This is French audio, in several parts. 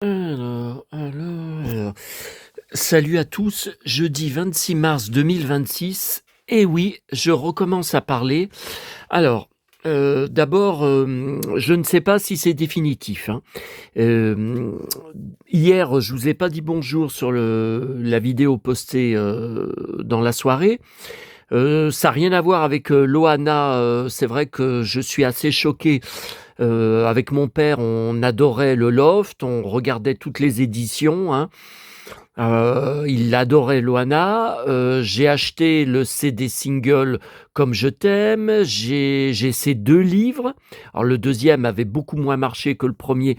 Alors. Salut à tous, jeudi 26 mars 2026. Et oui, je recommence à parler. Alors, d'abord, je ne sais pas si c'est définitif, hein. Hem, Hier, je vous ai pas dit bonjour sur la vidéo postée, dans la soirée. Ça a rien à voir avec, Loana, c'est vrai que je suis assez choqué. Avec mon père, on adorait le Loft, on regardait toutes les éditions, hein. Il adorait Loana, j'ai acheté le CD single Comme je t'aime, j'ai ces 2 livres. Alors le deuxième avait beaucoup moins marché que le premier,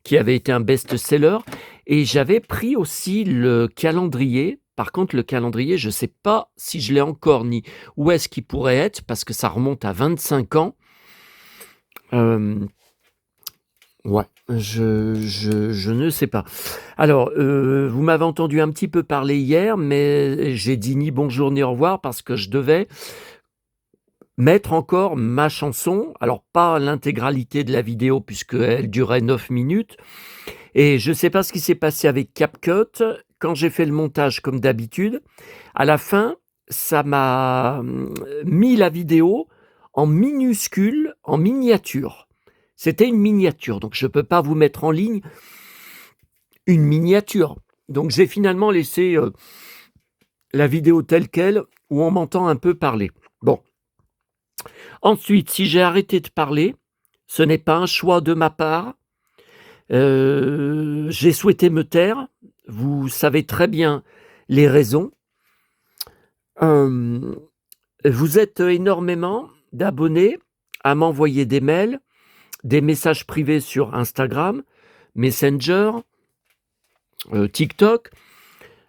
qui avait été un best-seller, et j'avais pris aussi le calendrier. Par contre, le calendrier, je ne sais pas si je l'ai encore ni où est-ce qu'il pourrait être parce que ça remonte à 25 ans. Hem Ouais, je ne sais pas. Alors, vous m'avez entendu un petit peu parler hier, mais j'ai dit ni bonjour ni au revoir parce que je devais mettre encore ma chanson. Alors pas l'intégralité de la vidéo puisqu'elle durait 9 minutes, et je ne sais pas ce qui s'est passé avec CapCut. Quand j'ai fait le montage comme d'habitude, à la fin, ça m'a, mis la vidéo en minuscule, en miniature. C'était une miniature, donc je ne peux pas vous mettre en ligne une miniature. Donc j'ai finalement laissé, la vidéo telle quelle, où on m'entend un peu parler. Bon. Ensuite, si j'ai arrêté de parler, ce n'est pas un choix de ma part. J'ai souhaité me taire. Vous savez très bien les raisons. Hem, vous êtes énormément d'abonnés à m'envoyer des mails, des messages privés sur Instagram, Messenger, TikTok,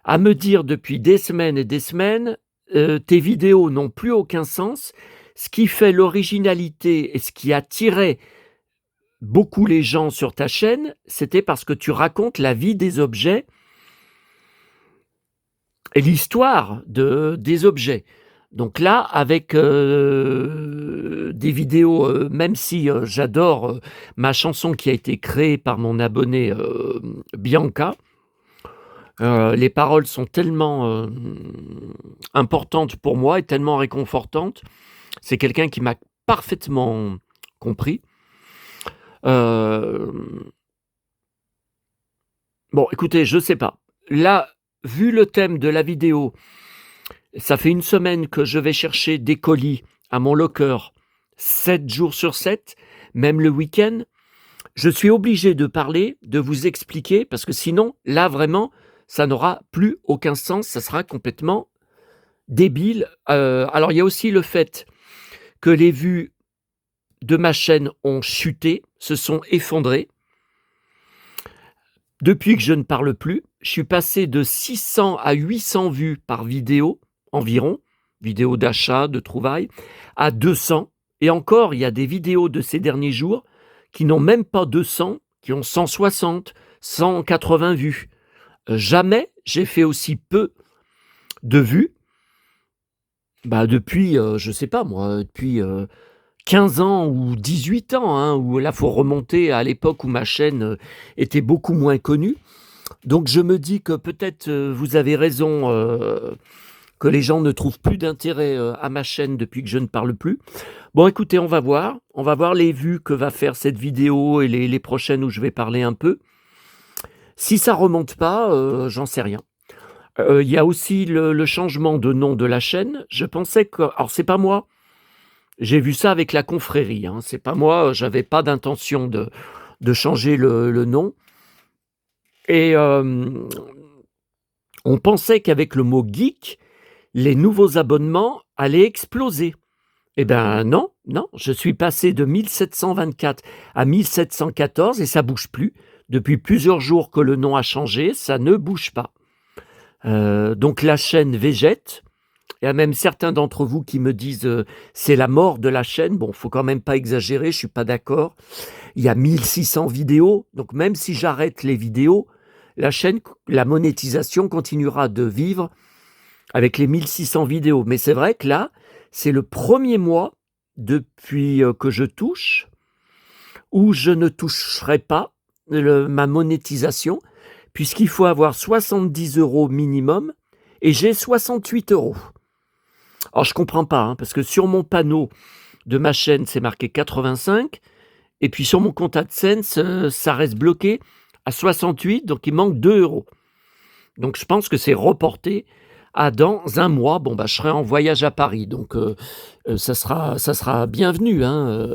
à me dire depuis des semaines et des semaines, tes vidéos n'ont plus aucun sens. Ce qui fait l'originalité et ce qui attirait beaucoup les gens sur ta chaîne, c'était parce que tu racontes la vie des objets et l'histoire des objets. Donc là, avec, des vidéos, même si, j'adore, ma chanson qui a été créée par mon abonnée, Bianca, les paroles sont tellement, importantes pour moi et tellement réconfortantes. C'est quelqu'un qui m'a parfaitement compris. Hem, bon, écoutez, je sais pas. Là, vu le thème de la vidéo, ça fait 1 semaine que je vais chercher des colis à mon locker 7 jours sur 7, même le week-end. Je suis obligé de parler, de vous expliquer parce que sinon, là, vraiment, ça n'aura plus aucun sens, ça sera complètement débile. Alors il y a aussi le fait que les vues de ma chaîne ont chuté, se sont effondrées. Depuis que je ne parle plus, je suis passé de 600 à 800 vues par vidéo environ, vidéo d'achat, de trouvailles, à 200, et encore, il y a des vidéos de ces derniers jours qui n'ont même pas 200, qui ont 160, 180 vues. Jamais j'ai fait aussi peu de vues, depuis, je sais pas moi, depuis, 15 ans ou 18 ans, hein, où là, faut remonter à l'époque où ma chaîne, était beaucoup moins connue. Donc je me dis que peut-être, vous avez raison, que les gens ne trouvent plus d'intérêt, à ma chaîne depuis que je ne parle plus. Bon écoutez, on va voir. On va voir les vues que va faire cette vidéo et les prochaines où je vais parler un peu. Si ça remonte pas, j'en sais rien. Il y a aussi le changement de nom de la chaîne. Je pensais que alors c'est pas moi, j'ai vu ça avec la confrérie, hein, c'est pas moi, j'avais pas d'intention de changer le nom, et on pensait qu'avec le mot geek, les nouveaux abonnements allaient exploser. Eh ben non, non, je suis passé de 1724 à 1714 et ça bouge plus. Depuis plusieurs jours que le nom a changé, ça ne bouge pas. Donc la chaîne végète. Il y a même certains d'entre vous qui me disent, c'est la mort de la chaîne. Bon, faut quand même pas exagérer, je suis pas d'accord. Il y a 1600 vidéos, donc même si j'arrête les vidéos, la chaîne, la monétisation continuera de vivre avec les 1600 vidéos. Mais c'est vrai que là, c'est le premier mois depuis, que je touche, où je ne toucherai pas ma monétisation, puisqu'il faut avoir 70 € minimum et j'ai 68 €. Alors je comprends pas, hein, parce que sur mon panneau de ma chaîne, c'est marqué 85 et puis sur mon compte AdSense, ça reste bloqué à 68, donc il manque 2 €. Donc je pense que c'est reporté à dans un mois. Bon, bah, je serai en voyage à Paris, donc ça sera bienvenu, hein,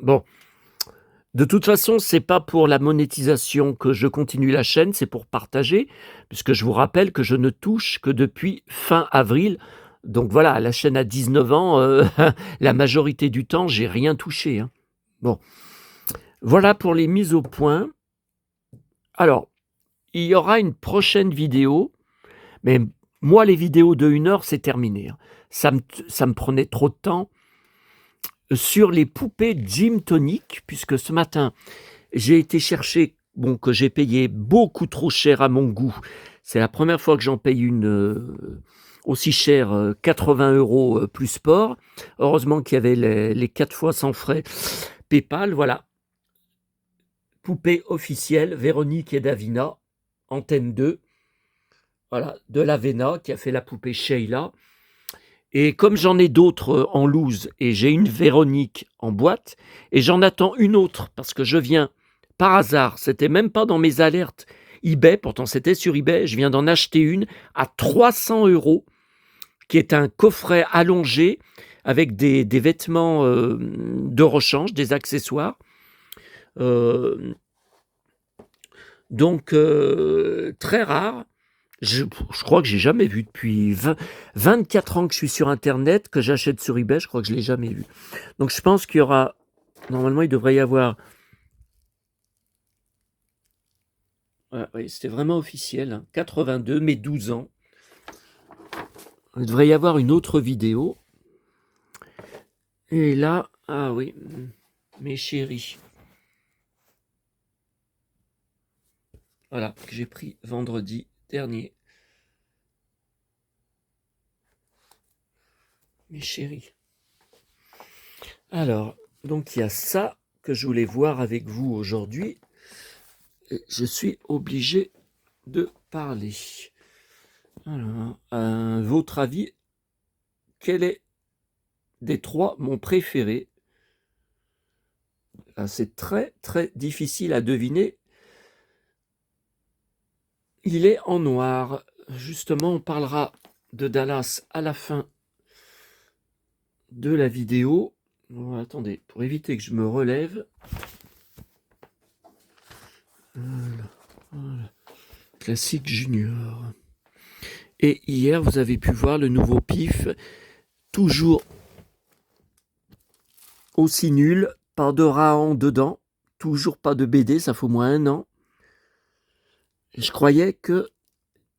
bon. De toute façon, c'est pas pour la monétisation que je continue la chaîne, c'est pour partager, puisque je vous rappelle que je ne touche que depuis fin avril. Donc voilà, la chaîne a 19 ans, la majorité du temps, j'ai rien touché, hein. Bon, voilà pour les mises au point. Alors, il y aura une prochaine vidéo, mais moi, les vidéos de 1 heure, c'est terminé, hein. Ça me prenait trop de temps. Sur les poupées Gym Tonic, puisque ce matin, j'ai été chercher, bon, que j'ai payé beaucoup trop cher à mon goût. C'est la première fois que j'en paye une aussi chère, 80 € plus sport. Heureusement qu'il y avait les 4 fois sans frais PayPal, voilà. Poupée officielle, Véronique et Davina, Antenne 2. Voilà, de l'Avena qui a fait la poupée Sheila. Et comme j'en ai d'autres en loose et j'ai une Véronique en boîte et j'en attends une autre parce que je viens par hasard, c'était même pas dans mes alertes eBay, pourtant c'était sur eBay, je viens d'en acheter une à 300 € qui est un coffret allongé avec des vêtements de rechange, des accessoires. Donc très rare. Je crois que j'ai jamais vu depuis 24 ans que je suis sur internet, que j'achète sur eBay, je crois que je l'ai jamais vu. Donc je pense qu'il y aura, normalement il devrait y avoir, oui, c'était vraiment officiel, hein, 82, mes 12 ans. Il devrait y avoir une autre vidéo. Et là, ah oui, mes chéris. Voilà, que j'ai pris vendredi dernier. Mes chéris. Alors, donc il y a ça que je voulais voir avec vous aujourd'hui. Et je suis obligé de parler. Alors, à votre avis, quel est des trois mon préféré? Là, c'est très très difficile à deviner. Il est en noir. Justement, on parlera de Dallas à la fin de la vidéo. Bon, attendez, pour éviter que je me relève. Voilà. Classique junior. Et hier, vous avez pu voir le nouveau PIF, toujours aussi nul, pas de Rahan dedans, toujours pas de BD, ça fait au moins 1 an. Je croyais que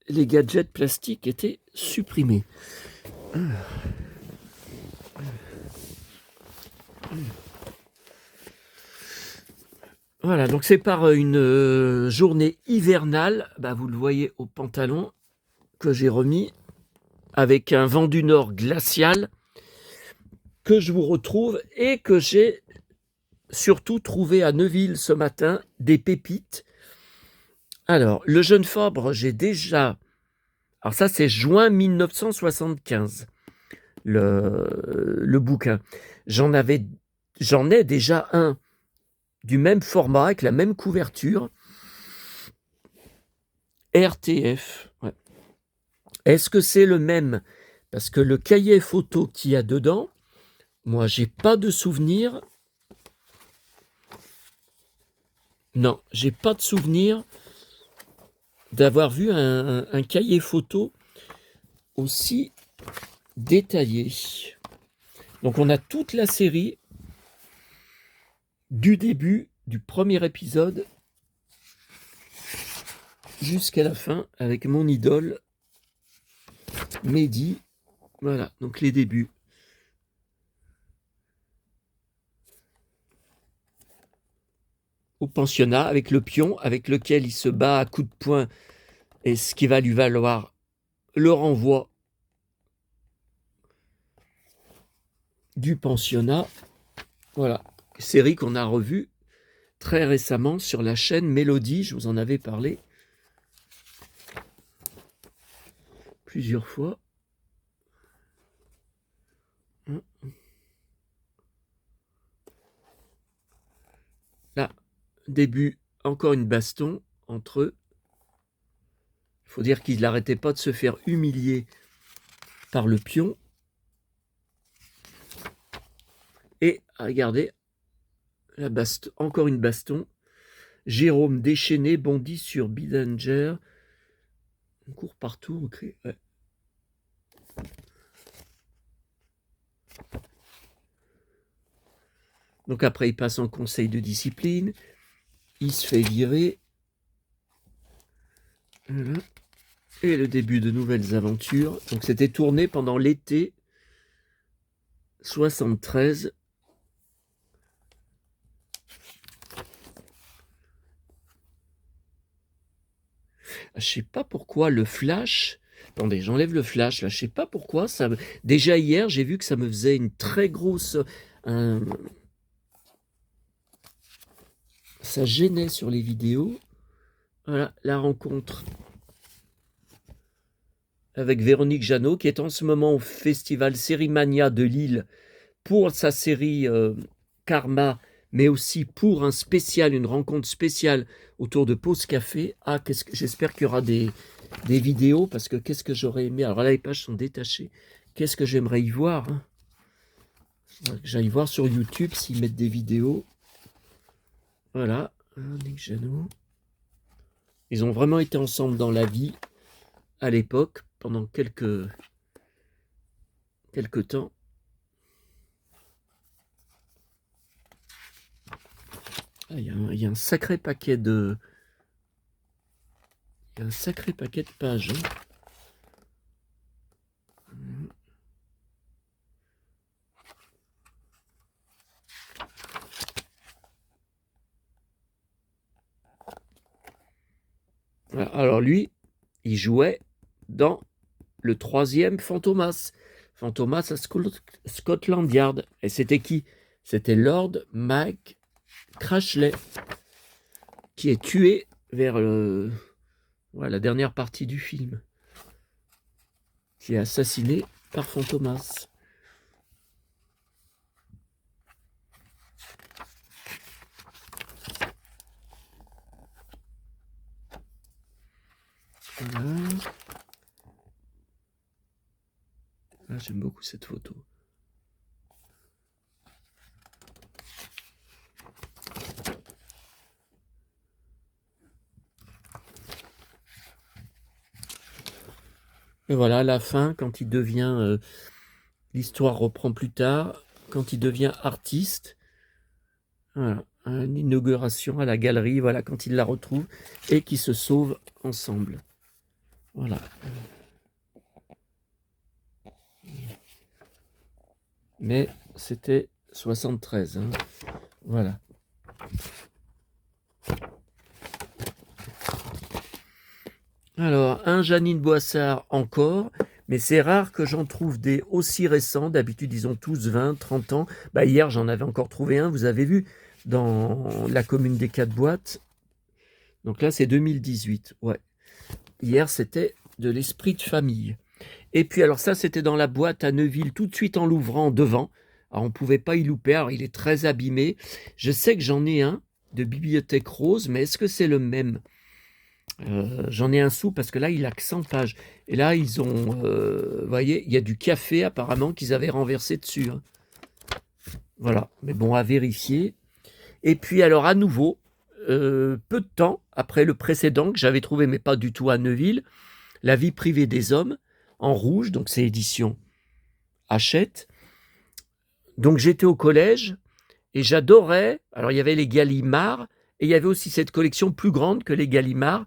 les gadgets plastiques étaient supprimés. Voilà, donc c'est par une journée hivernale, bah vous le voyez au pantalon que j'ai remis, avec un vent du Nord glacial, que je vous retrouve et que j'ai surtout trouvé à Neuville ce matin, des pépites. Alors, le jeune Fabre, j'ai déjà... Alors ça, c'est juin 1975, le bouquin. J'en ai déjà un du même format, avec la même couverture. RTF. Ouais. Est-ce que c'est le même? Parce que le cahier photo qu'il y a dedans, moi, j'ai pas de souvenir. Non, j'ai pas de souvenir d'avoir vu un cahier photo aussi détaillé. Donc on a toute la série du début du premier épisode jusqu'à la fin avec mon idole Mehdi. Voilà, donc les débuts. Au pensionnat avec le pion avec lequel il se bat à coups de poing et ce qui va lui valoir le renvoi du pensionnat. Voilà, série qu'on a revue très récemment sur la chaîne Mélodie, je vous en avais parlé plusieurs fois. Là, début, encore une baston entre eux. Il faut dire qu'il n'arrêtait pas de se faire humilier par le pion. Et regardez, encore une baston. Jérôme déchaîné bondit sur Bidanger. On court partout, on crie. Ouais. Donc après, il passe en conseil de discipline. Il se fait virer. Voilà. Et le début de nouvelles aventures. Donc c'était tourné pendant l'été 73. Je sais pas pourquoi le flash. Attendez, j'enlève le flash là. Je sais pas pourquoi ça. Déjà hier, j'ai vu que ça me faisait une très grosse. Ça gênait sur les vidéos. Voilà, la rencontre avec Véronique Jeannot, qui est en ce moment au festival Sérimania de Lille pour sa série Karma, mais aussi pour une rencontre spéciale autour de Pause Café. Ah, j'espère qu'il y aura des vidéos, parce que qu'est-ce que j'aurais aimé. Alors là, les pages sont détachées. Qu'est-ce que j'aimerais y voir, hein. J'aille voir sur YouTube s'ils mettent des vidéos. Voilà, Véronique Jeannot. Ils ont vraiment été ensemble dans la vie à l'époque, pendant quelques temps. Ah, il y a un sacré paquet de... Il y a un sacré paquet de pages. Hein. Alors lui, il jouait dans le 3e Fantomas. Fantomas à Scotland Yard. Et c'était qui? C'était Lord Mike Crashley, qui est tué vers la dernière partie du film, qui est assassiné par Fantomas. Voilà. Ah, j'aime beaucoup cette photo. Et voilà, à la fin, quand il devient... l'histoire reprend plus tard, quand il devient artiste. Voilà, une inauguration à la galerie, voilà, quand il la retrouve, et qu'ils se sauvent ensemble. Voilà. Mais c'était 73. Hein. Voilà. Alors, un Janine Boissard encore, mais c'est rare que j'en trouve des aussi récents. D'habitude, ils ont tous 20, 30 ans. Bah, hier, j'en avais encore trouvé un, vous avez vu, dans la commune des 4 boîtes. Donc là, c'est 2018. Ouais. Hier, c'était de l'esprit de famille. Et puis, alors ça, c'était dans la boîte à Neuville, tout de suite en l'ouvrant devant. Alors, on ne pouvait pas y louper. Alors, il est très abîmé. Je sais que j'en ai un de Bibliothèque Rose, mais est-ce que c'est le même? J'en ai un sous parce que là, il a que 100 pages. Et là, ils ont... vous voyez, il y a du café apparemment qu'ils avaient renversé dessus. Hein. Voilà. Mais bon, à vérifier. Et puis, alors, à nouveau, peu de temps après le précédent que j'avais trouvé, mais pas du tout à Neuville, La vie privée des hommes, en rouge, donc c'est édition Hachette. Donc j'étais au collège et j'adorais, alors il y avait les Gallimard, et il y avait aussi cette collection plus grande que les Gallimard,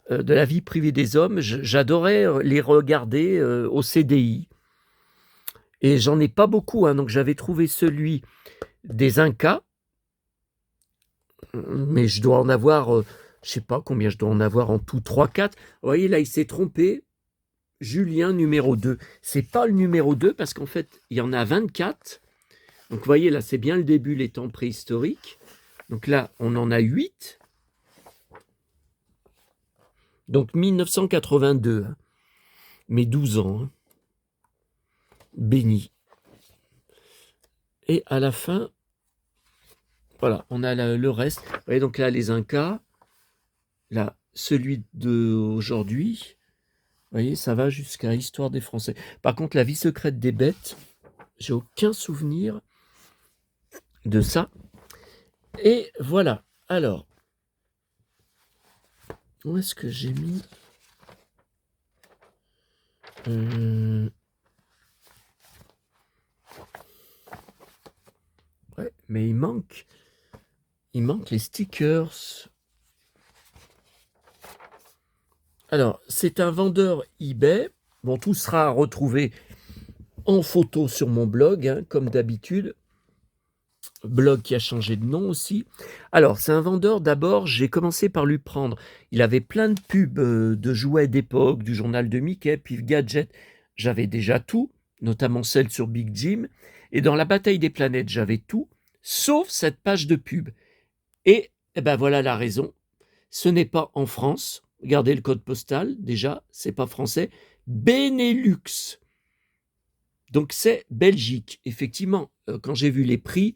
de La vie privée des hommes. J'adorais les regarder au CDI. Et j'en ai pas beaucoup, hein, donc j'avais trouvé celui des Incas, mais je dois en avoir, je sais pas combien je dois en avoir en tout, 3-4. Vous voyez, là, il s'est trompé. Julien numéro 2. C'est pas le numéro 2 parce qu'en fait, il y en a 24. Donc, vous voyez, là, c'est bien le début, les temps préhistoriques. Donc là, on en a 8. Donc 1982, hein, mes 12 ans, hein, béni. Et à la fin, voilà, on a le reste. Vous voyez, donc là, les Incas, là, celui d'aujourd'hui, vous voyez, ça va jusqu'à Histoire des Français. Par contre, la vie secrète des bêtes, j'ai aucun souvenir de ça. Et voilà. Alors, où est-ce que j'ai mis ouais, mais il manque les stickers. Alors, c'est un vendeur eBay. Bon, tout sera retrouvé en photo sur mon blog, hein, comme d'habitude. Blog qui a changé de nom aussi. Alors, c'est un vendeur, d'abord, j'ai commencé par lui prendre. Il avait plein de pubs de jouets d'époque, du journal de Mickey, Pif Gadget. J'avais déjà tout, notamment celle sur Big Jim. Et dans la bataille des planètes, j'avais tout, sauf cette page de pub. Et eh ben voilà la raison. Ce n'est pas en France. Regardez le code postal, déjà, c'est pas français. Benelux. Donc c'est Belgique. Effectivement, quand j'ai vu les prix,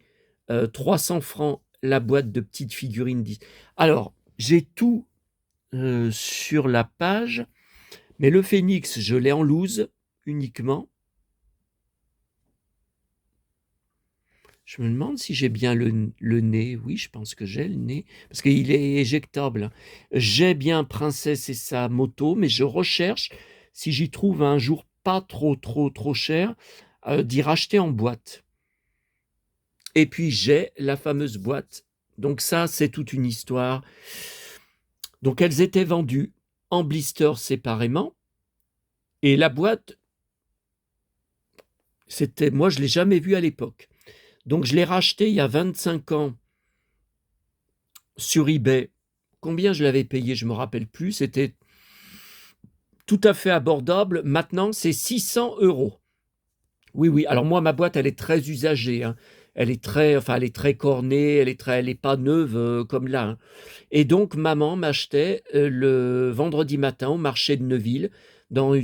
300 francs la boîte de petites figurines. Alors, j'ai tout sur la page, mais le phénix, je l'ai en loose uniquement. Je me demande si j'ai bien le nez. Oui, je pense que j'ai le nez, parce qu'il est éjectable. J'ai bien Princesse et sa moto, mais je recherche si j'y trouve un jour pas trop cher, d'y racheter en boîte. Et puis j'ai la fameuse boîte. Donc ça, c'est toute une histoire. Donc elles étaient vendues en blister séparément. Et la boîte, moi je ne l'ai jamais vue à l'époque. Donc je l'ai rachetée il y a 25 ans sur eBay. Combien je l'avais payé, je ne me rappelle plus. C'était tout à fait abordable. Maintenant, c'est 600 €. Oui. Alors moi, ma boîte, elle est très usagée, hein. Elle est très cornée, elle est pas neuve comme là, hein. Et donc, maman m'achetait le vendredi matin au marché de Neuville.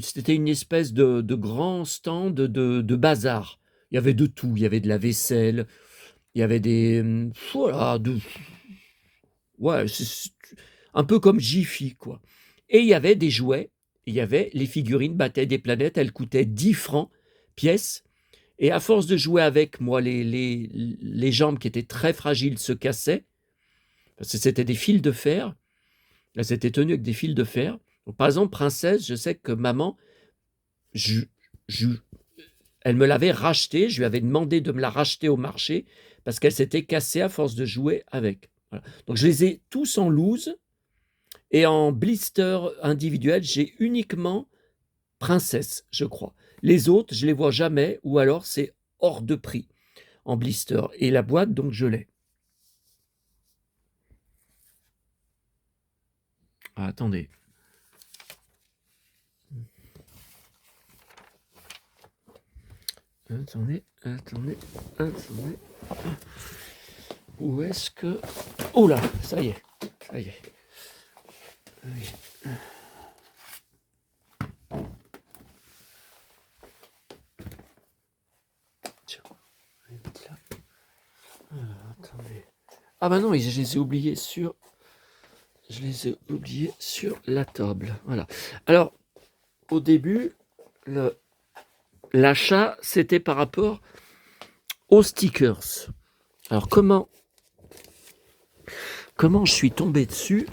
C'était une espèce de grand stand de bazar. Il y avait de tout. Il y avait de la vaisselle, il y avait voilà, ouais, un peu comme Jiffy, quoi. Et il y avait des jouets. Il y avait les figurines Bataille des planètes. Elles coûtaient 10 francs pièce. Et à force de jouer avec, moi, les jambes qui étaient très fragiles se cassaient, parce que c'était des fils de fer. Elles étaient tenues avec des fils de fer. Donc, par exemple, Princesse, je sais que maman, elle me l'avait rachetée. Je lui avais demandé de me la racheter au marché parce qu'elle s'était cassée à force de jouer avec. Voilà. Donc, je les ai tous en loose. Et en blister individuel, j'ai uniquement Princesse, je crois. Les autres, je les vois jamais, ou alors c'est hors de prix en blister. Et la boîte, donc, je l'ai. Ah, attendez. Attendez. Où est-ce que... Oh là, ça y est. Oui. Tiens, on va mettre là. Attendez. Ah bah non, je les ai oubliés sur... Je les ai oubliés sur la table. Voilà. Alors, au début, l'achat, c'était par rapport aux stickers. Alors, comment je suis tombé dessus?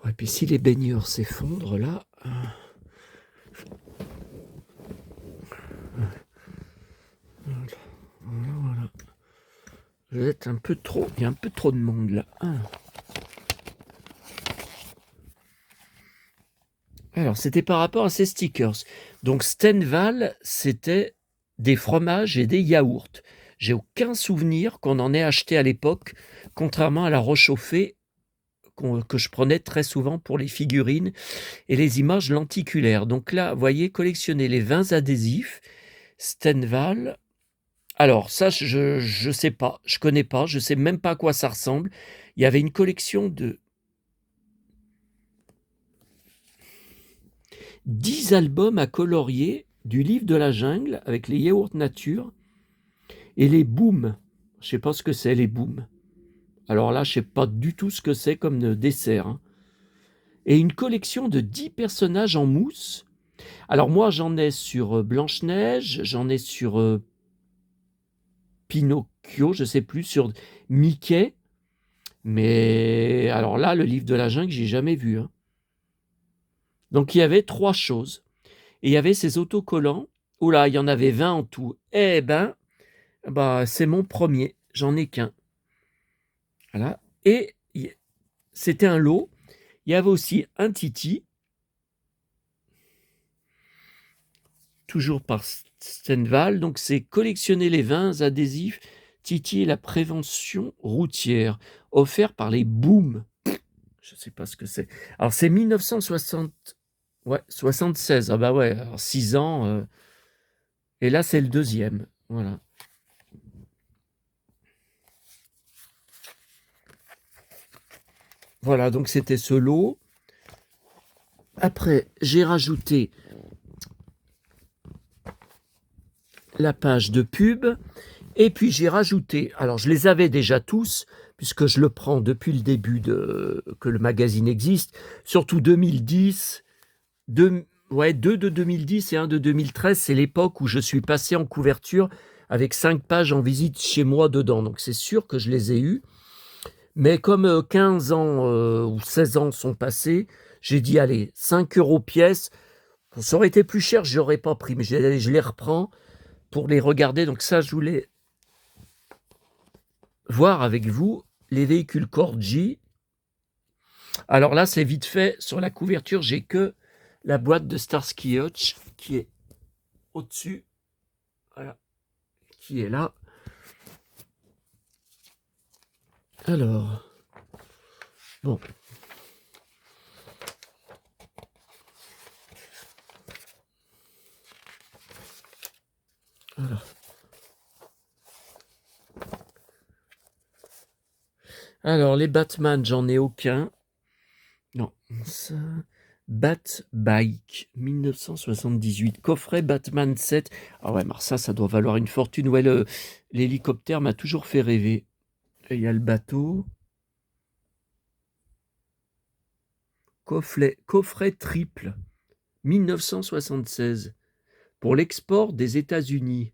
Ouais, puis si les baigneurs s'effondrent, là... Voilà. Vous êtes un peu trop... Il y a un peu trop de monde, là. Alors, c'était par rapport à ces stickers. Donc, Stenval, c'était des fromages et des yaourts. J'ai aucun souvenir qu'on en ait acheté à l'époque, contrairement à la Rochauffée que je prenais très souvent pour les figurines et les images lenticulaires. Donc là, vous voyez, collectionner les vins adhésifs, Stenval. Alors ça, je sais pas, je connais pas, je sais même pas à quoi ça ressemble. Il y avait une collection de 10 albums à colorier du Livre de la jungle avec les yaourts nature et les Booms. Je sais pas ce que c'est les Booms. Alors là, je sais pas du tout ce que c'est comme dessert, hein. Et une collection de 10 personnages en mousse. Alors moi, j'en ai sur Blanche-Neige, j'en ai sur Pinocchio, je sais plus, sur Mickey. Mais alors là, le Livre de la jungle, j'ai jamais vu, hein. Donc il y avait 3 choses. Et il y avait ces autocollants. Oh là, il y en avait 20 en tout. Eh ben, bah, c'est mon premier. J'en ai qu'un. Voilà. Et c'était un lot. Il y avait aussi un Titi, toujours par Stenval. Donc, c'est collectionner les vins adhésifs Titi et la prévention routière, offert par les Booms. Je ne sais pas ce que c'est. Alors, c'est 1960. Ouais, 76. Ah bah ouais, alors 6 ans. Et là, c'est le deuxième. Voilà. Voilà, donc c'était ce lot. Après, j'ai rajouté la page de pub. Et puis j'ai rajouté, alors je les avais déjà tous, puisque je le prends depuis le début que le magazine existe, surtout 2010, deux de 2010 et un de 2013, c'est l'époque où je suis passé en couverture avec 5 pages en visite chez moi dedans. Donc c'est sûr que je les ai eus. Mais comme 15 ans ou 16 ans sont passés, j'ai dit allez, 5 € pièce. Ça aurait été plus cher, je n'aurais pas pris, mais je les reprends pour les regarder. Donc ça, je voulais voir avec vous les véhicules Corgi. Alors là, c'est vite fait. Sur la couverture, j'ai que la boîte de Starsky Hutch qui est au-dessus. Voilà. Qui est là. Alors. Bon. Voilà. Alors, les Batman, j'en ai aucun. Non, ça... Bat Bike, 1978. Coffret Batman 7. Ah ouais, mais ça doit valoir une fortune. Ouais, l'hélicoptère m'a toujours fait rêver. Et il y a le bateau. Coffret triple, 1976. Pour l'export des États-Unis.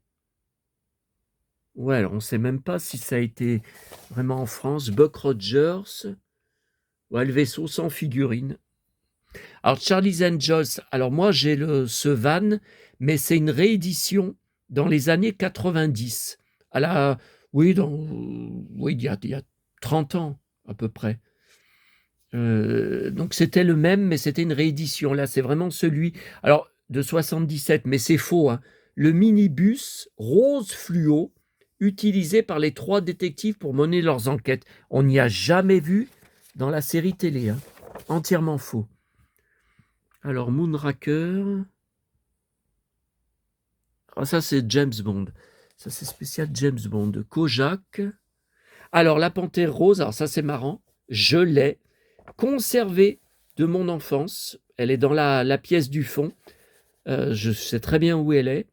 Ouais, alors on ne sait même pas si ça a été vraiment en France. Buck Rogers. Ouais, le vaisseau sans figurine. Alors, Charlie's Angels. Alors, moi, j'ai ce van, mais c'est une réédition dans les années 90. Oui, il y a 30 ans, à peu près. Donc, c'était le même, mais c'était une réédition. Là, c'est vraiment celui. Alors, de 77, mais c'est faux, hein. Le minibus rose fluo utilisé par les 3 détectives pour mener leurs enquêtes. On n'y a jamais vu dans la série télé, hein. Entièrement faux. Alors, Moonraker. Ah, ça, c'est James Bond. Ça, c'est spécial James Bond. Kojak. Alors, la Panthère Rose. Alors, ça, c'est marrant. Je l'ai conservée de mon enfance. Elle est dans la pièce du fond. Je sais très bien où elle est.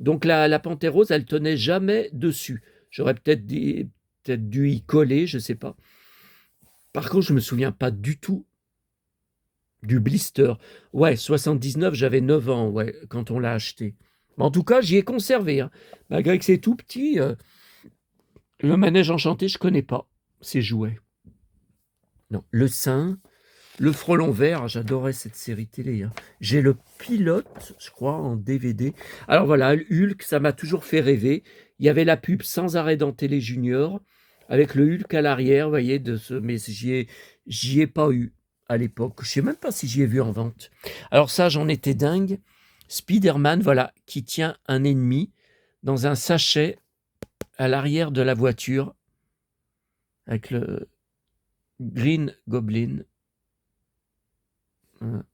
Donc, la Panthère Rose, elle tenait jamais dessus. J'aurais peut-être dû y coller, je ne sais pas. Par contre, je ne me souviens pas du tout du blister. Ouais, 79, j'avais 9 ans, ouais, quand on l'a acheté. Mais en tout cas, j'y ai conservé, hein. Malgré que c'est tout petit, le manège enchanté, je connais pas ces jouets. Non, le sein, le frelon vert, j'adorais cette série télé, hein. J'ai le pilote, je crois, en DVD. Alors voilà, Hulk, ça m'a toujours fait rêver. Il y avait la pub Sans arrêt dans Télé Junior, avec le Hulk à l'arrière, vous voyez, mais j'y ai pas eu à l'époque. Je sais même pas si j'y ai vu en vente. Alors ça, j'en étais dingue. Spider-Man, voilà, qui tient un ennemi dans un sachet à l'arrière de la voiture, avec le Green Goblin. Voilà.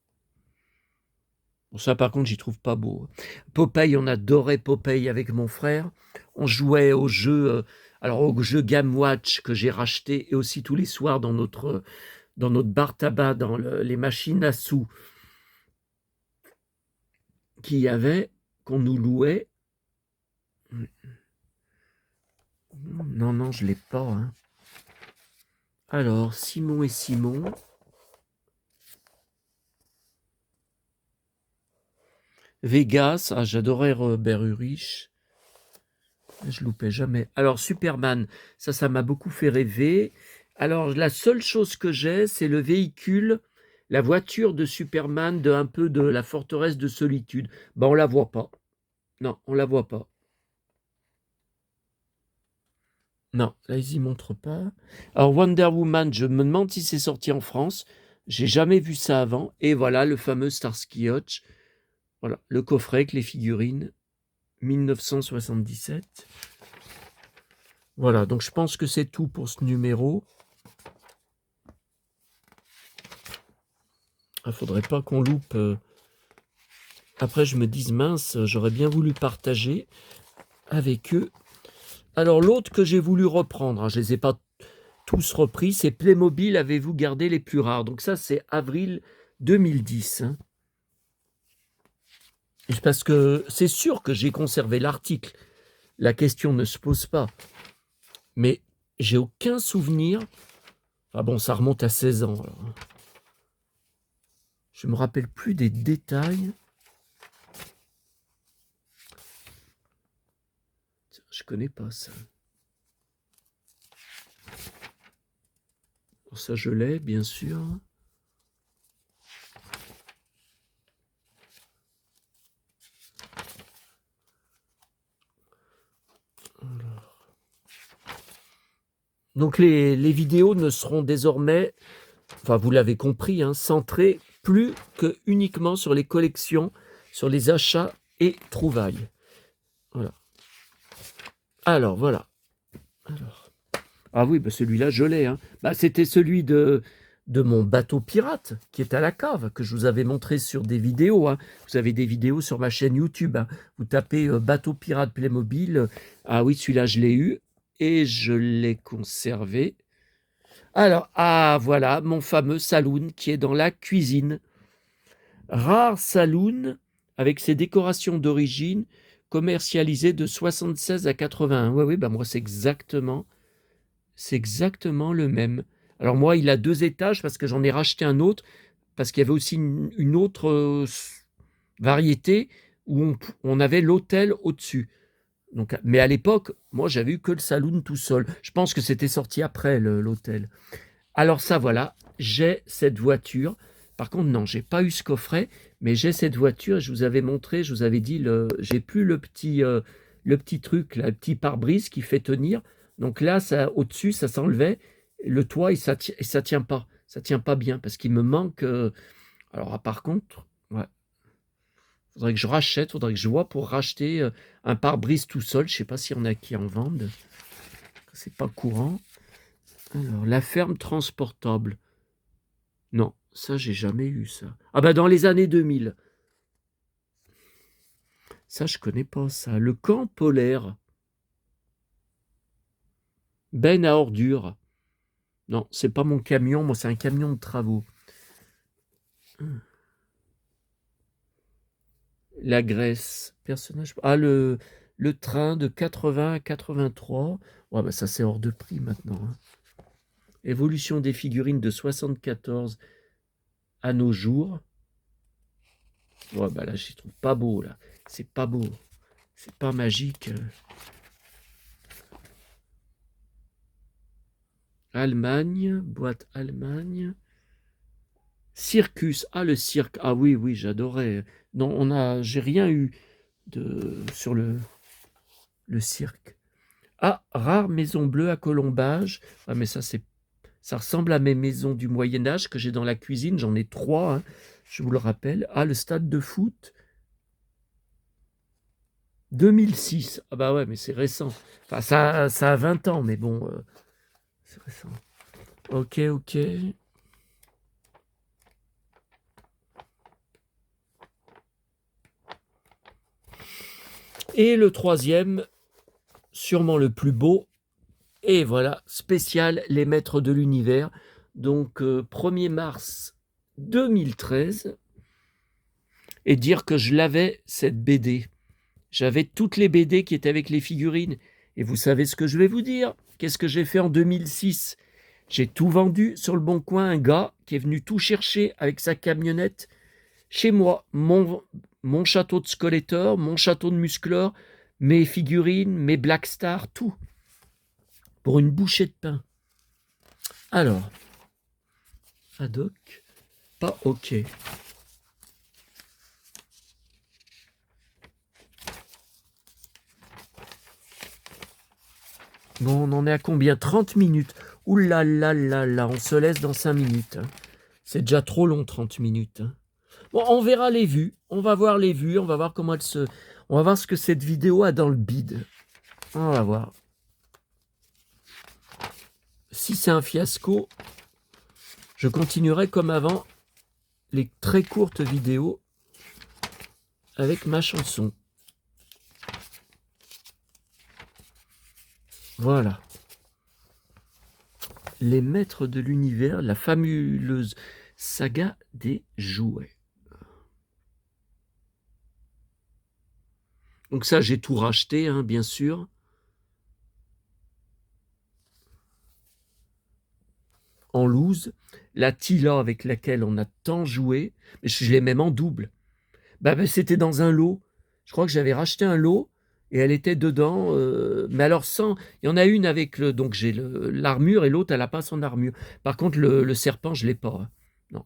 Bon, ça, par contre, j'y trouve pas beau. Popeye, on adorait Popeye avec mon frère. On jouait au jeu, alors au jeu Game Watch que j'ai racheté et aussi tous les soirs dans notre bar tabac, dans les machines à sous qu'il y avait, qu'on nous louait. Non, non, je l'ai pas, hein. Alors, Simon et Simon. Vegas, ah, j'adorais Robert Urich. Je loupais jamais. Alors, Superman, ça m'a beaucoup fait rêver. Alors, la seule chose que j'ai, c'est le véhicule, la voiture de Superman de un peu de la forteresse de solitude. Ben, on la voit pas. Non, on la voit pas. Non, là, ils y montrent pas. Alors, Wonder Woman, je me demande si c'est sorti en France. J'ai jamais vu ça avant. Et voilà, le fameux Starsky Hutch. Voilà, le coffret avec les figurines, 1977. Voilà, donc je pense que c'est tout pour ce numéro. Il ne faudrait pas qu'on loupe. Après, je me dise, mince, j'aurais bien voulu partager avec eux. Alors, l'autre que j'ai voulu reprendre, hein, je ne les ai pas tous repris, c'est Playmobil, avez-vous gardé les plus rares? Donc ça, c'est avril 2010. Hein. Parce que c'est sûr que j'ai conservé l'article. La question ne se pose pas. Mais j'ai aucun souvenir. Ah bon, ça remonte à 16 ans. Alors. Je ne me rappelle plus des détails. Je connais pas ça. Alors ça, je l'ai, bien sûr. Alors. Donc les vidéos ne seront désormais, enfin vous l'avez compris, hein, centrées plus que uniquement sur les collections, sur les achats et trouvailles. Voilà. Alors, voilà. Alors. Ah oui, bah celui-là, je l'ai. Hein. Bah, c'était celui de mon bateau pirate qui est à la cave, que je vous avais montré sur des vidéos. Hein. Vous avez des vidéos sur ma chaîne YouTube. Hein. Vous tapez bateau pirate Playmobil. Ah oui, celui-là, je l'ai eu et je l'ai conservé. Alors, ah voilà, mon fameux saloon qui est dans la cuisine. Rare saloon avec ses décorations d'origine, commercialisé de 76 à 81. Oui, oui, bah moi c'est exactement le même. Alors moi, il a 2 étages parce que j'en ai racheté un autre, parce qu'il y avait aussi une autre variété où on avait l'hôtel au-dessus. Donc, mais à l'époque, moi, j'avais eu que le saloon tout seul. Je pense que c'était sorti après l'hôtel. Alors ça, voilà, j'ai cette voiture. Par contre, non, j'ai pas eu ce coffret, mais j'ai cette voiture. Je vous avais montré, je vous avais dit, j'ai plus le petit truc, là, le petit pare-brise qui fait tenir. Donc là, ça, au-dessus, ça s'enlevait. Le toit, et ça tient pas. Ça tient pas bien parce qu'il me manque. Alors, par contre, ouais, faudrait que je rachète, faudrait que je vois pour racheter un pare-brise tout seul. Je sais pas s'il y en a qui en vendent. C'est pas courant. Alors, la ferme transportable. Non, ça, j'ai jamais eu ça. Ah bah dans les années 2000. Ça, je connais pas ça. Le camp polaire. Benne à ordures. Non, c'est pas mon camion. Moi, c'est un camion de travaux. La Grèce. Personnage. Ah, le train de 80 à 83. Ouais, bah ça, c'est hors de prix maintenant. Hein. Évolution des figurines de 74 à nos jours. Ouais, bah là, je trouve pas beau, là. C'est pas beau. C'est pas magique. Allemagne, boîte Allemagne. Circus, ah le cirque, ah oui, oui, j'adorais. Non, j'ai rien eu sur le cirque. Ah, rare maison bleue à colombage. Ah, mais ça ressemble à mes maisons du Moyen Âge que j'ai dans la cuisine. J'en ai 3, hein, je vous le rappelle. Ah, le stade de foot, 2006. Ah bah ouais, mais c'est récent. Enfin, ça a 20 ans, mais bon, c'est récent. Ok, ok. Et le troisième, sûrement le plus beau, et voilà, spécial Les Maîtres de l'Univers. Donc 1er mars 2013, et dire que je l'avais, cette BD. J'avais toutes les BD qui étaient avec les figurines. Et vous savez ce que je vais vous dire? Qu'est-ce que j'ai fait en 2006? J'ai tout vendu sur le Bon Coin. Un gars qui est venu tout chercher avec sa camionnette chez moi. Mon château de Skeletor, mon château de Musclor, mes figurines, mes Black Star, tout. Pour une bouchée de pain. Alors, Haddock, pas OK. Bon, on en est à combien? 30 minutes. Ouh là là là là, on se laisse dans 5 minutes. C'est déjà trop long, 30 minutes. Bon, on verra les vues. On va voir les vues. On va voir comment on va voir ce que cette vidéo a dans le bide. On va voir. Si c'est un fiasco, je continuerai comme avant les très courtes vidéos avec ma chanson. Voilà. Les Maîtres de l'Univers, la fabuleuse saga des jouets. Donc ça, j'ai tout racheté, hein, bien sûr. En loose. La Tila avec laquelle on a tant joué, mais je l'ai même en double. C'était dans un lot. Je crois que j'avais racheté un lot et elle était dedans. Mais alors sans, il y en a une avec donc j'ai l'armure et l'autre elle n'a pas son armure. Par contre le serpent je l'ai pas. Hein. Non,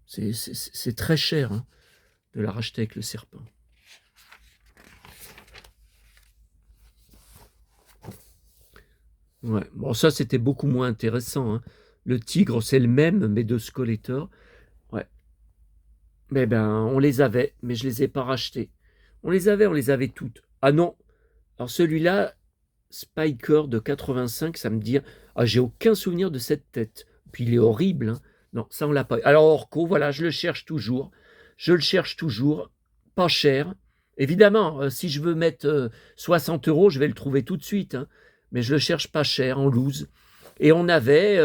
c'est très cher hein, de la racheter avec le serpent. Ouais. Bon ça c'était beaucoup moins intéressant. Hein. Le tigre c'est le même mais de Skeletor. Ouais. Mais on les avait, mais je les ai pas rachetés. On les avait toutes. Ah non. Alors celui-là, Spiker de 85, ça me dit, ah j'ai aucun souvenir de cette tête. Puis il est horrible. Hein. Non, ça on l'a pas. Alors Orco, voilà, je le cherche toujours. Je le cherche toujours. Pas cher. Évidemment, si je veux mettre 60 €, je vais le trouver tout de suite. Hein. Mais je le cherche pas cher, en loose. Et on avait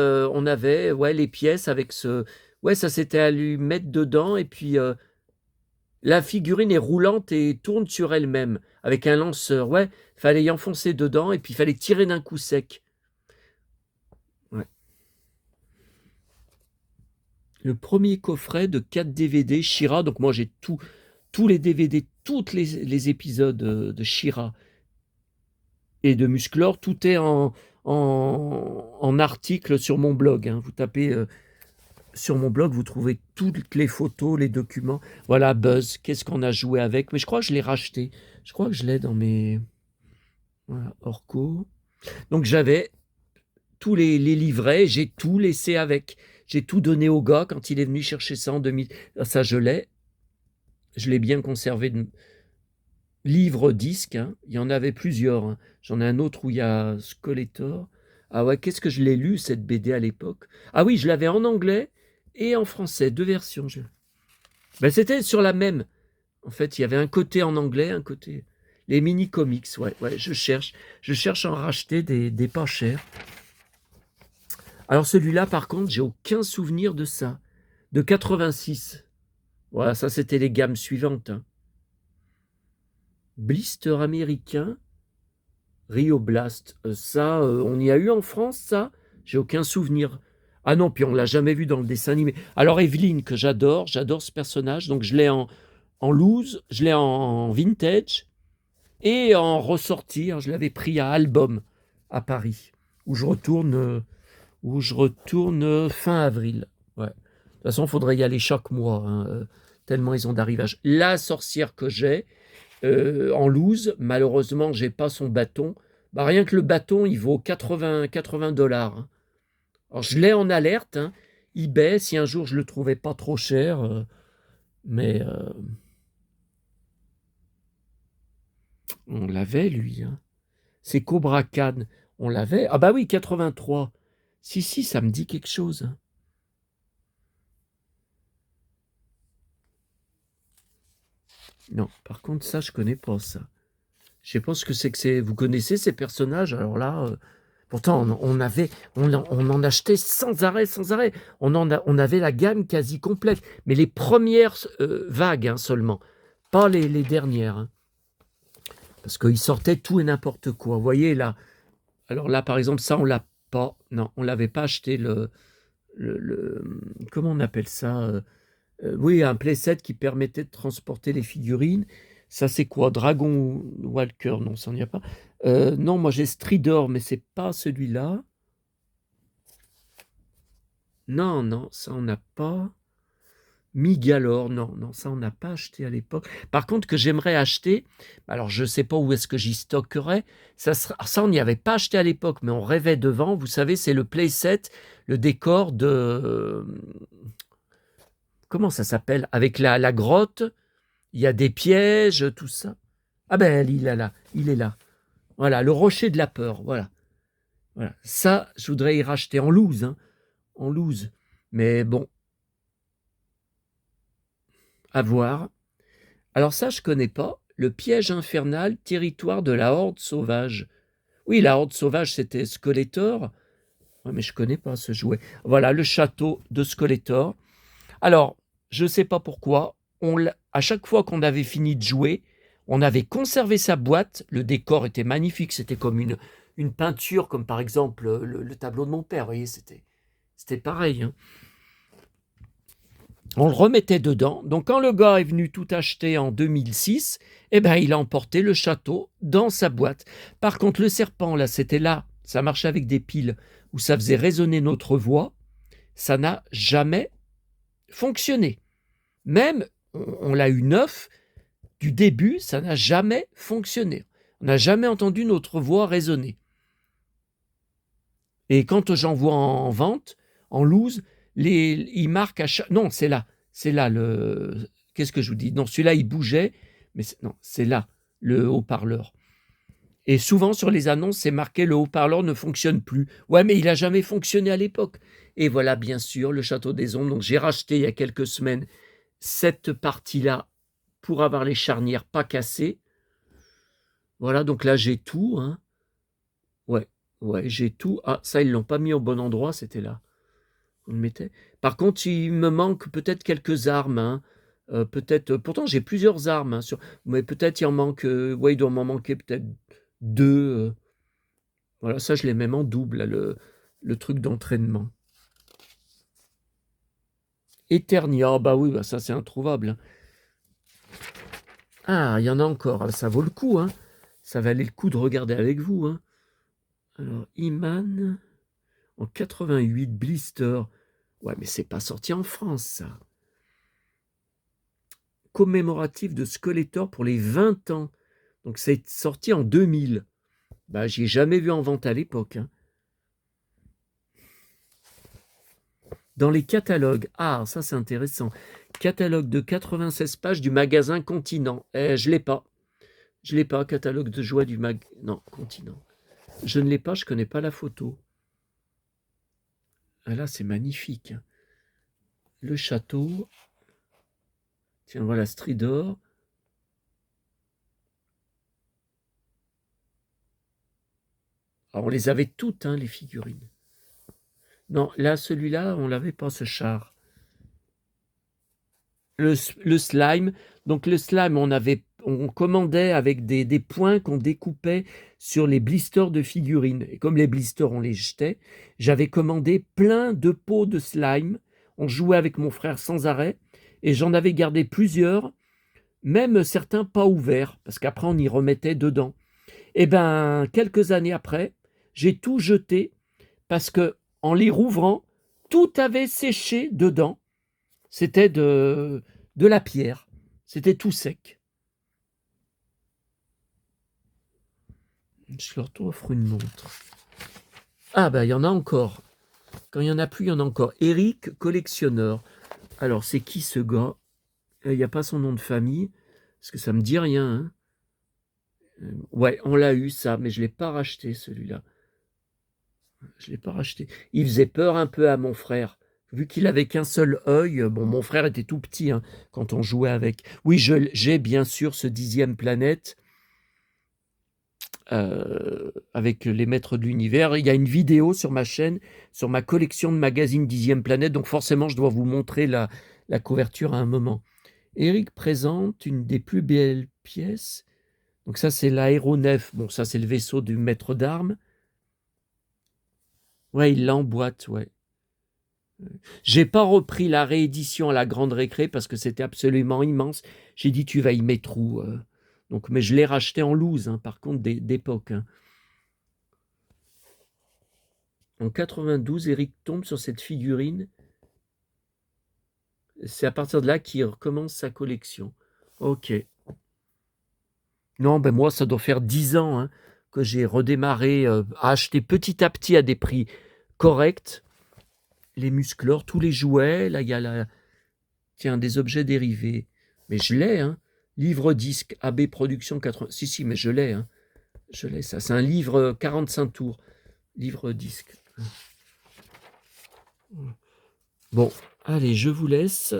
ouais, les pièces avec ce... Ouais, ça c'était à lui mettre dedans. Et puis la figurine est roulante et tourne sur elle-même. Avec un lanceur. Ouais, fallait y enfoncer dedans et puis il fallait tirer d'un coup sec. Ouais. Le premier coffret de 4 DVD She-Ra. Donc moi j'ai tous les DVD, tous les épisodes de She-Ra et de Musclor. Tout est en article sur mon blog. Hein. Vous tapez sur mon blog, vous trouvez toutes les photos, les documents. Voilà, Buzz, qu'est-ce qu'on a joué avec. Mais je crois que je l'ai racheté. Je crois que je l'ai dans mes... Voilà, Orco. Donc j'avais tous les livrets, j'ai tout laissé avec. J'ai tout donné au gars quand il est venu chercher ça en 2000. Ça, je l'ai. Je l'ai bien conservé. Livre disque, hein. Il y en avait plusieurs. Hein. J'en ai un autre où il y a Skeletor. Ah ouais, qu'est-ce que je l'ai lu, cette BD à l'époque. Ah oui, je l'avais en anglais et en français, 2 versions. C'était sur la même. En fait, il y avait un côté en anglais, un côté... Les mini-comics, ouais, je cherche à en racheter des pas chers. Alors celui-là, par contre, j'ai aucun souvenir de ça. De 86. Voilà, ça c'était les gammes suivantes. Hein. Blister américain, Rio Blast. Ça, on y a eu en France, ça? J'ai aucun souvenir. Ah non, puis on l'a jamais vu dans le dessin animé. Alors Evelyne, que j'adore ce personnage. Donc je l'ai en loose, je l'ai en vintage et en ressorti. Je l'avais pris à Album à Paris, où je retourne fin avril. Ouais. De toute façon, il faudrait y aller chaque mois, hein, tellement ils ont d'arrivage. La sorcière que j'ai, en loose, malheureusement, j'ai pas son bâton. Rien que le bâton, il vaut 80 $. Hein. Alors, je l'ai en alerte, hein, eBay, si un jour je le trouvais pas trop cher, mais on l'avait, lui. Hein. C'est Cobra Khan, on l'avait. Ah bah oui, 83. Si, ça me dit quelque chose. Hein. Non, par contre, ça, je connais pas ça. Je sais pas ce que c'est que c'est. Vous connaissez ces personnages? Alors là, pourtant on en achetait sans arrêt, sans arrêt. On avait la gamme quasi complète, mais les premières vagues, hein, seulement, pas les dernières, hein. Parce qu'ils sortaient tout et n'importe quoi. Vous voyez là, alors là par exemple ça on l'a pas, non, on l'avait pas acheté comment on appelle ça? Oui, un playset qui permettait de transporter les figurines. Ça c'est quoi? Dragon Walker? Non, ça n'y a pas. Non, moi j'ai Stridor, mais c'est pas celui-là. Non, non, ça on n'a pas. Migalore, non, non, ça on n'a pas acheté à l'époque. Par contre, que j'aimerais acheter, alors je ne sais pas où est-ce que j'y stockerais, ça on n'y avait pas acheté à l'époque, mais on rêvait devant, vous savez, c'est le playset, le décor de... Comment ça s'appelle? Avec la grotte, il y a des pièges, tout ça. Ah ben, il est là, il est là. Voilà, le rocher de la peur, voilà. Voilà. Ça, je voudrais y racheter en loose, hein, en loose. Mais bon, à voir. Alors ça, je connais pas. Le piège infernal, territoire de la horde sauvage. Oui, la horde sauvage, c'était Skeletor. Ouais, mais je connais pas ce jouet. Voilà, le château de Skeletor. Alors, je sais pas pourquoi, à chaque fois qu'on avait fini de jouer, on avait conservé sa boîte. Le décor était magnifique. C'était comme une peinture, comme par exemple le tableau de mon père. Vous voyez, c'était pareil, hein. On le remettait dedans. Donc quand le gars est venu tout acheter en 2006, eh ben, il a emporté le château dans sa boîte. Par contre, le serpent, là, c'était là. Ça marchait avec des piles où ça faisait résonner notre voix. Ça n'a jamais fonctionné. Même, on l'a eu neuf, du début, ça n'a jamais fonctionné. On n'a jamais entendu notre voix résonner. Et quand j'en vois en vente, en loose, il marque à chaque... Non, c'est là le... Qu'est-ce que je vous dis? Non, celui-là, il bougeait, mais non, c'est là, le haut-parleur. Et souvent, sur les annonces, c'est marqué le haut-parleur ne fonctionne plus. Ouais, mais il n'a jamais fonctionné à l'époque. Et voilà, bien sûr, le Château des Ombres. Donc, j'ai racheté il y a quelques semaines cette partie-là pour avoir les charnières pas cassées. Voilà, donc là, j'ai tout, hein. Ouais, ouais, j'ai tout. Ah, ça, ils l'ont pas mis au bon endroit, c'était là. On le mettait. Par contre, il me manque peut-être quelques armes, hein. Peut-être, pourtant j'ai plusieurs armes, hein, mais peut-être il en manque, ouais, il doit m'en manquer peut-être 2. Voilà, ça je l'ai même en double, là, le truc d'entraînement. Eternia, bah oui, bah ça c'est introuvable, hein. Ah, il y en a encore, ah, ça vaut le coup, hein. Ça valait le coup de regarder avec vous, hein. Alors, Iman, en 88, Blister. Ouais, mais c'est pas sorti en France, ça. Commémoratif de Skeletor pour les 20 ans. Donc c'est sorti en 2000. Bah, j'y ai jamais vu en vente à l'époque, hein. Dans les catalogues, ah, ça c'est intéressant. Catalogue de 96 pages du magasin Continent. Je l'ai pas. Je l'ai pas, catalogue de jouets du Non, Continent. Je ne l'ai pas, je connais pas la photo. Ah là, c'est magnifique, hein. Le château. Tiens, voilà, Stridor. Alors, on les avait toutes, hein, les figurines. Non, là, celui-là, on l'avait pas, ce char. Le slime. Donc, le slime, on commandait avec des points qu'on découpait sur les blisters de figurines. Et comme les blisters, on les jetait, j'avais commandé plein de pots de slime. On jouait avec mon frère sans arrêt. Et j'en avais gardé plusieurs, même certains pas ouverts, parce qu'après, on y remettait dedans. Et bien, quelques années après, j'ai tout jeté, parce que en les rouvrant, tout avait séché dedans. C'était de la pierre. C'était tout sec. Je leur offre une montre. Ah bah il y en a encore. Quand il n'y en a plus, il y en a encore. Eric, collectionneur. Alors c'est qui ce gars? Il n'y a pas son nom de famille, parce que ça me dit rien, hein. Ouais, on l'a eu ça, mais je ne l'ai pas racheté celui-là. Je l'ai pas racheté. Il faisait peur un peu à mon frère. Vu qu'il avait qu'un seul œil, bon, mon frère était tout petit, hein, quand on jouait avec. Oui, j'ai bien sûr ce 10e planète. avec les maîtres de l'univers. Il y a une vidéo sur ma chaîne, sur ma collection de magazines 10e planète, donc forcément je dois vous montrer la couverture à un moment. Éric présente une des plus belles pièces. Donc ça, c'est l'aéronef. Bon, ça, c'est le vaisseau du maître d'armes. Ouais, il l'emboîte, ouais. J'ai pas repris la réédition à la grande récré parce que c'était absolument immense. J'ai dit, tu vas y mettre où donc, mais je l'ai racheté en loose, hein, par contre, d'époque. Hein. En 92, Éric tombe sur cette figurine. C'est à partir de là qu'il recommence sa collection. Ok. Non, ben moi, ça doit faire 10 ans hein, que j'ai redémarré à acheter petit à petit à des prix corrects les musclores, tous les jouets. Là, il y a tiens, des objets dérivés. Mais je l'ai, hein. Livre disque, AB Production 80. Si, mais je l'ai, hein. Je l'ai, ça. C'est un livre 45 tours. Livre disque. Bon, allez, je vous laisse.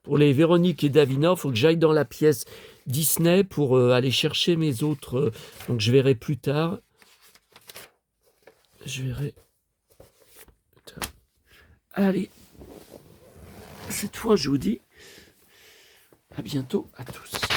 Pour les Véronique et Davina, il faut que j'aille dans la pièce Disney pour aller chercher mes autres. Donc je verrai plus tard. Je verrai. Allez. Cette fois, je vous dis à bientôt à tous.